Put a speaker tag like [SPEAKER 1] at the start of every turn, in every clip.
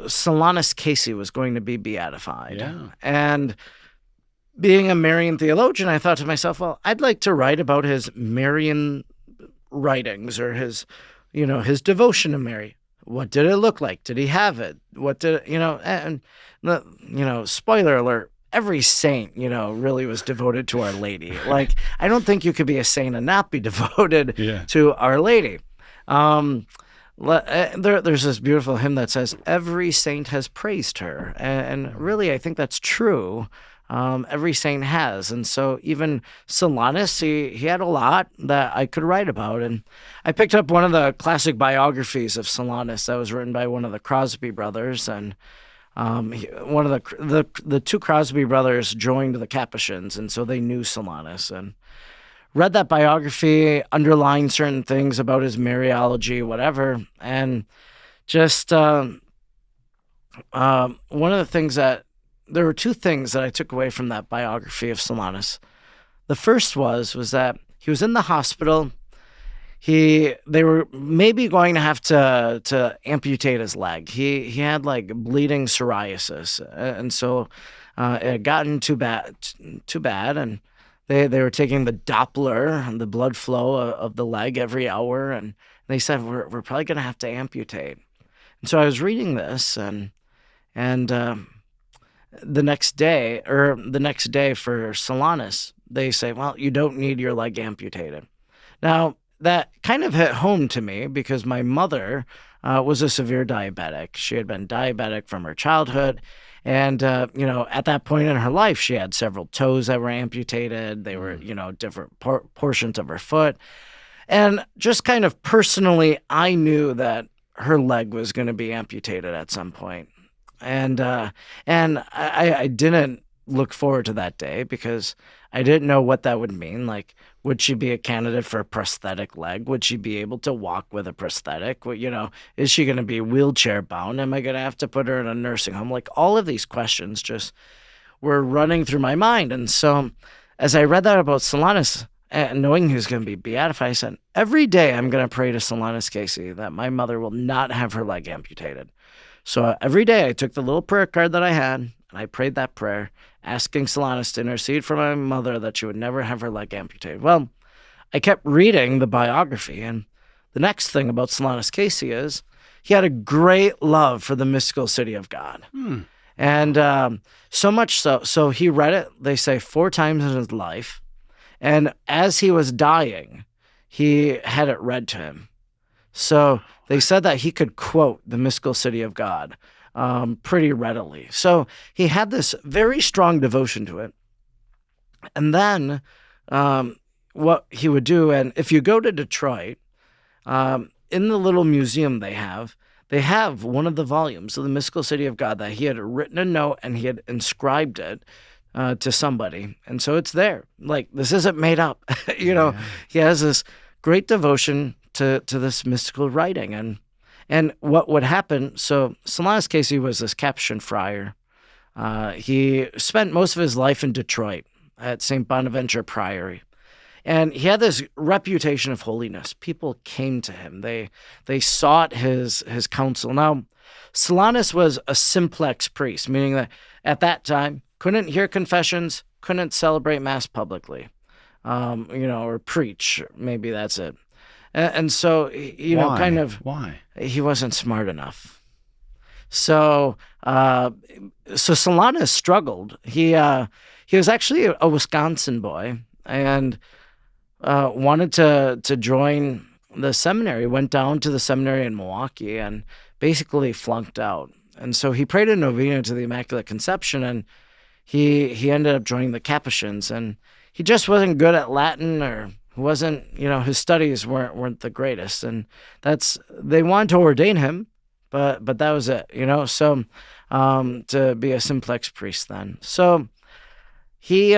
[SPEAKER 1] Solanus Casey was going to be beatified.
[SPEAKER 2] Yeah.
[SPEAKER 1] And being a Marian theologian, I thought to myself, well, I'd like to write about his Marian writings or his devotion to Mary. What did it look like? Did he have it? What did, spoiler alert, every saint, really was devoted to Our Lady. Like, I don't think you could be a saint and not be devoted to Our Lady. There's this beautiful hymn that says, every saint has praised her. And really, I think that's true. Every saint has. And so even Solanus, he had a lot that I could write about. And I picked up one of the classic biographies of Solanus that was written by one of the Crosby brothers. And one of the two Crosby brothers joined the Capuchins, and so they knew Solanus. And read that biography, underlined certain things about his Mariology, whatever. And just one of the things there were two things that I took away from that biography of Solanus. The first was that he was in the hospital. They were maybe going to have to amputate his leg. He had like bleeding psoriasis, and so it had gotten too bad, and they were taking the Doppler and the blood flow of the leg every hour, and they said we're probably going to have to amputate. And so I was reading this, and the next day for Solanus, they say, well, you don't need your leg amputated. Now, that kind of hit home to me because my mother was a severe diabetic. She had been diabetic from her childhood. And, at that point in her life, she had several toes that were amputated. They were, different portions of her foot. And just kind of personally, I knew that her leg was going to be amputated at some point. And I didn't look forward to that day because I didn't know what that would mean. Like, would she be a candidate for a prosthetic leg? Would she be able to walk with a prosthetic? Well, is she going to be wheelchair bound? Am I going to have to put her in a nursing home? Like, all of these questions just were running through my mind. And so as I read that about Solanus, and knowing he was going to be beatified, I said, every day I'm going to pray to Solanus Casey that my mother will not have her leg amputated. So every day I took the little prayer card that I had, and I prayed that prayer, asking Solanus to intercede for my mother that she would never have her leg amputated. Well, I kept reading the biography, and the next thing about Solanus Casey is he had a great love for the mystical city of God. And so much so he read it, they say, 4 times in his life. And as he was dying, he had it read to him. So they said that he could quote the mystical city of God pretty readily. So he had this very strong devotion to it. And then what he would do, and if you go to Detroit, in the little museum they have one of the volumes of the mystical city of God that he had written a note and he had inscribed it to somebody. And so it's there. Like, this isn't made up. He has this great devotion to this mystical writing. And what would happen, so Solanus Casey was this Capuchin friar. He spent most of his life in Detroit at St. Bonaventure Priory. And he had this reputation of holiness. People came to him. They sought his counsel. Now, Solanus was a simplex priest, meaning that at that time, couldn't hear confessions, couldn't celebrate Mass publicly, or preach. Maybe that's it. And so,
[SPEAKER 2] Why?
[SPEAKER 1] He wasn't smart enough. So Solanus struggled. He was actually a Wisconsin boy and wanted to join the seminary. Went down to the seminary in Milwaukee and basically flunked out. And so he prayed a novena to the Immaculate Conception, and he ended up joining the Capuchins. And he just wasn't good at Latin, or wasn't, his studies weren't the greatest. And they wanted to ordain him, but that was it, so to be a simplex priest then. So he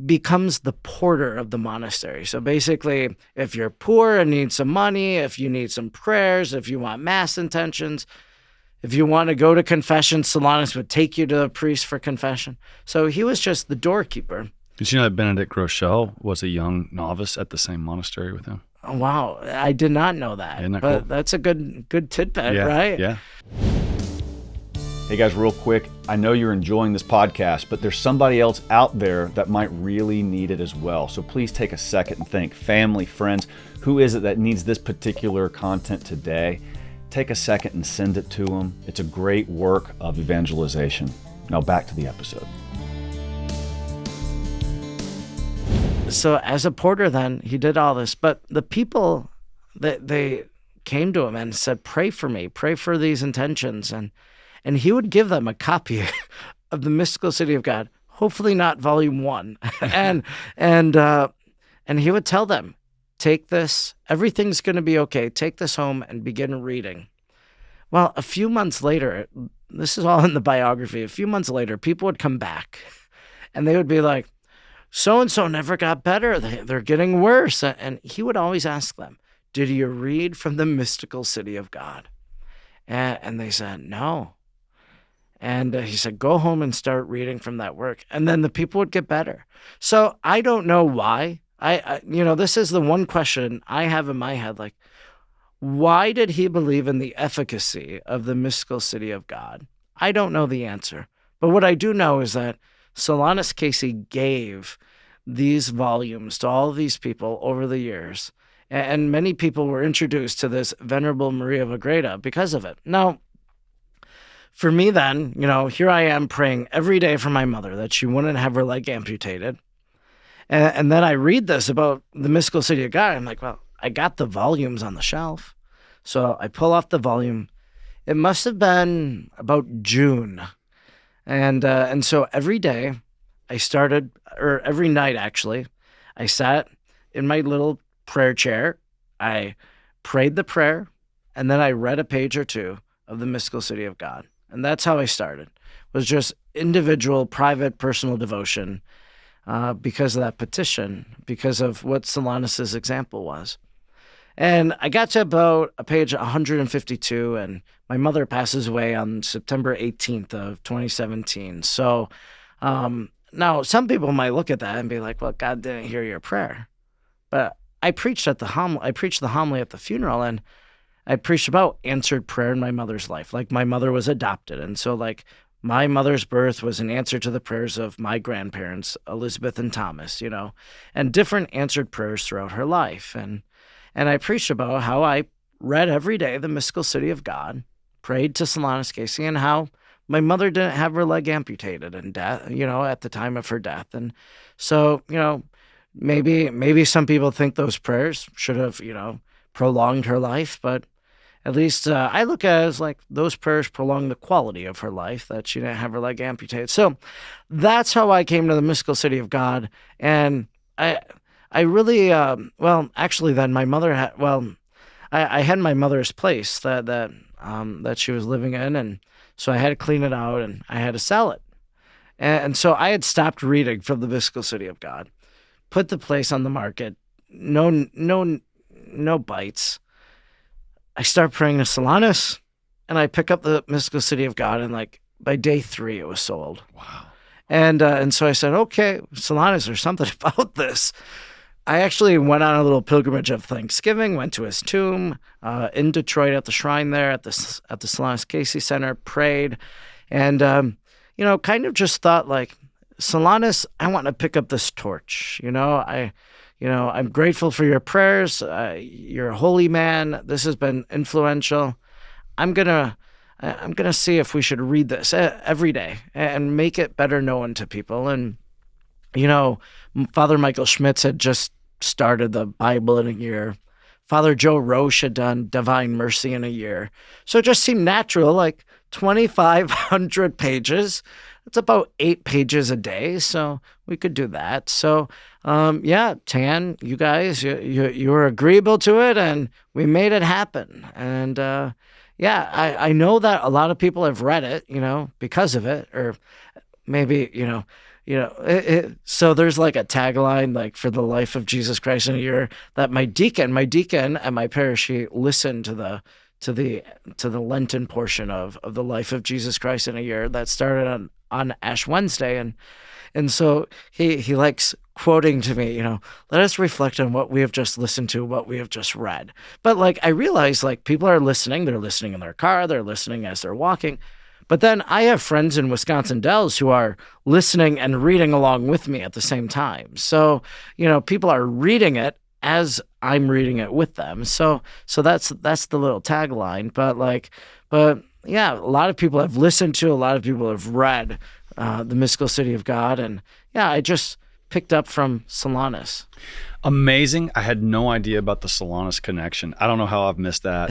[SPEAKER 1] becomes the porter of the monastery. So basically, if you're poor and need some money, if you need some prayers, if you want Mass intentions, if you want to go to confession, Solanus would take you to the priest for confession. So he was just the doorkeeper.
[SPEAKER 2] Did you know that Benedict Rochelle was a young novice at the same monastery with him?
[SPEAKER 1] Oh, wow. I did not know that.
[SPEAKER 2] Isn't that
[SPEAKER 1] but
[SPEAKER 2] cool?
[SPEAKER 1] That's a good tidbit,
[SPEAKER 2] Yeah,
[SPEAKER 1] right?
[SPEAKER 2] Yeah.
[SPEAKER 3] Hey guys, real quick, I know you're enjoying this podcast, but there's somebody else out there that might really need it as well. So please take a second and think, family, friends, who is it that needs this particular content today? Take a second and send it to them. It's a great work of evangelization. Now back to the episode.
[SPEAKER 1] So as a porter then, he did all this, but the people that they came to him and said, pray for me, pray for these intentions. And he would give them a copy of the Mystical City of God, hopefully not volume 1. and he would tell them, take this, everything's going to be okay. Take this home and begin reading. Well, a few months later, this is all in the biography, a few months later, people would come back and they would be like, so-and-so never got better. They're getting worse. And he would always ask them, did you read from the Mystical City of God? And they said, no. And he said, go home and start reading from that work. And then the people would get better. So I don't know why. This is the one question I have in my head. Like, why did he believe in the efficacy of the Mystical City of God? I don't know the answer. But what I do know is that Solanus Casey gave these volumes to all of these people over the years. And many people were introduced to this Venerable Maria of Agreda because of it. Now, for me then, here I am praying every day for my mother that she wouldn't have her leg amputated. And then I read this about the Mystical City of God. I'm like, well, I got the volumes on the shelf. So I pull off the volume. It must have been about June. And so every day every night actually, I sat in my little prayer chair. I prayed the prayer, and then I read a page or two of the Mystical City of God. And that's how I started, was just individual, private, personal devotion because of that petition, because of what Solanus's example was. And I got to about a page 152, and my mother passes away on September 18th of 2017. So now some people might look at that and be like, well, God didn't hear your prayer. But I preached the homily at the funeral, and I preached about answered prayer in my mother's life. Like, my mother was adopted. And so, like, my mother's birth was an answer to the prayers of my grandparents, Elizabeth and Thomas, and different answered prayers throughout her life. And I preached about how I read every day the Mystical City of God, prayed to Solanus Casey, and how my mother didn't have her leg amputated in death, at the time of her death. And so, maybe some people think those prayers should have, prolonged her life, but at least I look at it as like those prayers prolong the quality of her life, that she didn't have her leg amputated. So that's how I came to the Mystical City of God. And I really, actually then my mother had, I had my mother's place that she was living in. And so I had to clean it out and I had to sell it. And so I had stopped reading from the Mystical City of God, put the place on the market, no bites. I start praying to Solanus, and I pick up the Mystical City of God, and like by day 3, it was sold.
[SPEAKER 3] Wow.
[SPEAKER 1] And so I said, okay, Solanus, there's something about this. I actually went on a little pilgrimage of Thanksgiving, went to his tomb in Detroit at the shrine there at the Solanus Casey Center, prayed, and kind of just thought like, Solanus, I want to pick up this torch. I'm grateful for your prayers. You're a holy man. This has been influential. I'm gonna see if we should read this every day and make it better known to people. And Father Michael Schmitz had just started the Bible in a year. Father Joe Roche had done Divine Mercy in a year. So it just seemed natural, like 2,500 pages. It's about 8 pages a day, so we could do that. So, Tan, you guys, you were agreeable to it, and we made it happen. And I know that a lot of people have read it, because of it, or maybe, so there's like a tagline, like for the life of Jesus Christ in a year, that my deacon at my parish, he listened to the Lenten portion of the life of Jesus Christ in a year that started on Ash Wednesday, and so he likes quoting to me, let us reflect on what we have just listened to, what we have just read. But like I realize, like, people are listening, they're listening in their car, they're listening as they're walking, But then I have friends in Wisconsin Dells who are listening and reading along with me at the same time. So, people are reading it as I'm reading it with them. So that's the little tagline. But yeah, a lot of people have listened to, a lot of people have read The Mystical City of God. And yeah, I just picked up from Solanus.
[SPEAKER 2] Amazing. I had no idea about the Solanus connection. I don't know how I've missed that.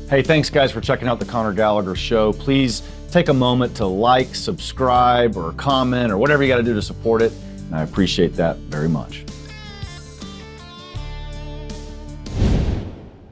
[SPEAKER 3] Hey, thanks guys for checking out the Conor Gallagher Show. Please take a moment to like, subscribe, or comment, or whatever you got to do to support it. And I appreciate that very much.